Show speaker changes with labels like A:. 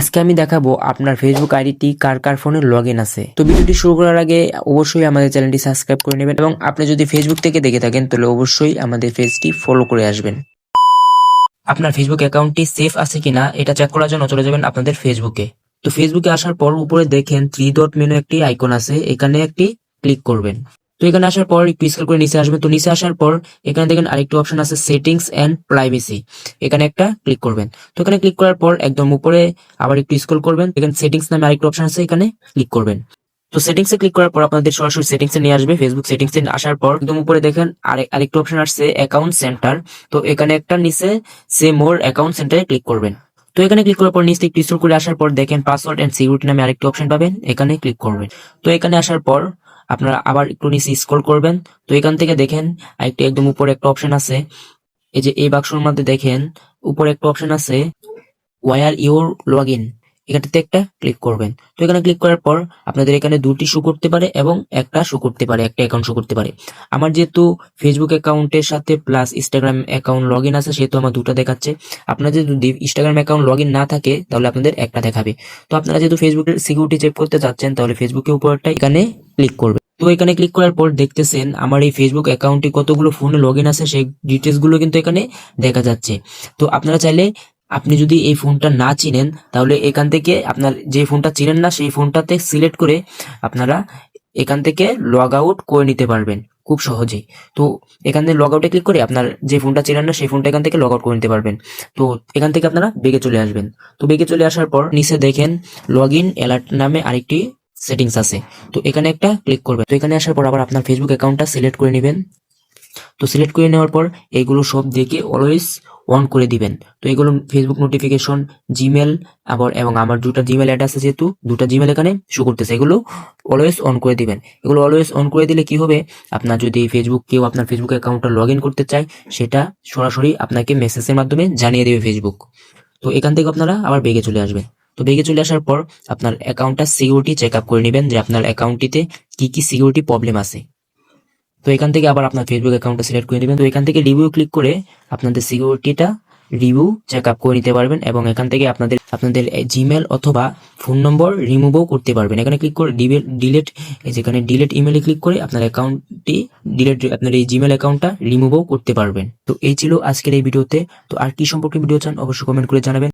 A: আজকে আমি দেখাবো আপনার ফেসবুক আইডিটি কার কার ফোনে লগইন আছে। তো ভিডিওটি শুরু করার আগে অবশ্যই আমাদের চ্যানেলটি সাবস্ক্রাইব করে নেবেন এবং আপনি যদি ফেসবুক থেকে দেখে থাকেন তাহলে অবশ্যই আমাদের পেজটি ফলো করে আসবেন। আপনার ফেসবুক অ্যাকাউন্টটি সেফ আছে কিনা এটা চেক করার জন্য চলে যাবেন আপনাদের ফেসবুকে। তো ফেসবুকে আসার পর উপরে দেখেন 3 ডট মেনু একটি আইকন আছে, এখানে একটি ক্লিক করবেন। তো এখানে আসার পর একটু স্ক্রল করে নিচে আসবেন। তো নিচে আসার পর এখানে দেখেন আরেকটি অপশন আছে সেটিংস এন্ড প্রাইভেসি, এখানে একটা ক্লিক করবেন। তো এখানে ক্লিক করার পর একদম উপরে আবার একটু স্ক্রল করবেন, এখানে সেটিংস নামে আরেকটা অপশন আছে, এখানে ক্লিক করবেন। তো সেটিংসে ক্লিক করার পর আপনাদের সরাসরি সেটিংসে নিয়ে আসবে। ফেসবুক সেটিংসে আসার পর একদম উপরে দেখেন আরেকটা অপশন আসছে অ্যাকাউন্ট সেন্টার। তো এখানে একটা নিচে সে মোর অ্যাকাউন্ট সেন্টারে ক্লিক করবেন। তো এখানে ক্লিক করার পর নিচে একটু স্ক্রল করে আসার পর দেখেন পাসওয়ার্ড এন্ড সিকিউরিটি নামে আরেকটা অপশন পাবেন, এখানে ক্লিক করবেন। তো এখানে আসার পর আপনারা আবার একটু নিচে স্ক্রল করবেন। তো এখান থেকে দেখেন আরেকটি একদম উপরে একটা অপশন আছে, এই যে এই বাক্সের মধ্যে দেখেন উপরে একটা অপশন আছে ওয়্যার ইউর লগইন, এখানটাতে একটা ক্লিক করবেন। তো এখানে ক্লিক করার পর আপনাদের এখানে দুটি শো করতে পারে এবং একটা শো করতে পারে, একটা অ্যাকাউন্ট শো করতে পারে। আমার যেহেতু ফেসবুক অ্যাকাউন্টের সাথে প্লাস ইনস্টাগ্রাম অ্যাকাউন্ট লগইন আছে সেহেতু আমার দুটো দেখাচ্ছে। আপনাদের যদি ইনস্টাগ্রাম অ্যাকাউন্ট লগইন না থাকে তাহলে আপনাদের একটা দেখাবে। তো আপনারা যেহেতু ফেসবুকের সিকিউরিটি চেক করতে চাচ্ছেন তাহলে ফেসবুকের উপরটা এখানে ক্লিক করবেন। তো এখানে ক্লিক করার পর দেখতেছেন আমার এই ফেসবুক অ্যাকাউন্টে কতগুলো ফোনে লগইন আছে সেই ডিটেলস গুলো কিন্তু এখানে দেখা যাচ্ছে। তো আপনারা চাইলে আপনি যদি এই ফোনটা না চিনেন তাহলে এখান থেকে আপনার যে ফোনটা চিনেন না সেই ফোনটাতে সিলেক্ট করে আপনারা এখান থেকে লগ আউট করে নিতে পারবেন খুব সহজেই। তো এখান থেকে লগ আউটে ক্লিক করে আপনার যে ফোনটা চিনেন না সেই ফোনটা এখান থেকে লগ আউট করে নিতে পারবেন। তো এখান থেকে আপনারা বেগে চলে আসবেন। তো বেগে চলে আসার পর নিচে দেখেন লগ ইন অ্যালার্ট নামে আরেকটি সেটিংস আছে, তো এখানে একটা ক্লিক করবেন। তো এখানে আসার পর আবার আপনার ফেসবুক অ্যাকাউন্টটা সিলেক্ট করে নেবেন। তো সিলেক্ট করে নেওয়ার পর এগুলো সব দেখে অলওয়েজ অন করে দিবেন। তো এগুলো ফেসবুক নোটিফিকেশন, জিমেল আবার এবং আমার দুটো জিমেল অ্যাড আছে যেহেতু দুটো জিমেল এখানে শো করতেছে, এগুলো অলওয়েজ অন করে দিবেন। এগুলো অলওয়েজ অন করে দিলে কি হবে, আপনার যদি কেউ আপনার ফেসবুক অ্যাকাউন্টটা লগ ইন করতে চায় সেটা সরাসরি আপনাকে মেসেজের মাধ্যমে জানিয়ে দেবে ফেসবুক। তো এখান থেকে আপনারা আবার বেগে চলে আসবেন। তো বেগে চলে আসার পর আপনার অ্যাকাউন্টটা সিকিউরিটি চেক আপ করে নেবেন যে আপনার অ্যাকাউন্টটিতে কি কি সিকিউরিটি প্রবলেম আছে। তো এখান থেকে আবার আপনার ফেসবুক অ্যাকাউন্টটা সিলেক্ট করে নেবেন। তো এখান থেকে রিভিউ ক্লিক করে আপনাদের সিকিউরিটিটা রিভিউ চেক আপ করে নিতে পারবেন এবং এখান থেকে আপনাদের জিমেল অথবা ফোন নম্বর রিমুভও করতে পারবেন। এখানে ক্লিক করে ডিলেট, যেখানে ডিলেট ইমেলে ক্লিক করে আপনার অ্যাকাউন্টটি আপনার এই জিমেল অ্যাকাউন্টটা রিমুভও করতে পারবেন। তো এই ছিল আজকের এই ভিডিওতে। তো আর কি সম্পর্কে ভিডিও চান অবশ্যই কমেন্ট করে জানাবেন।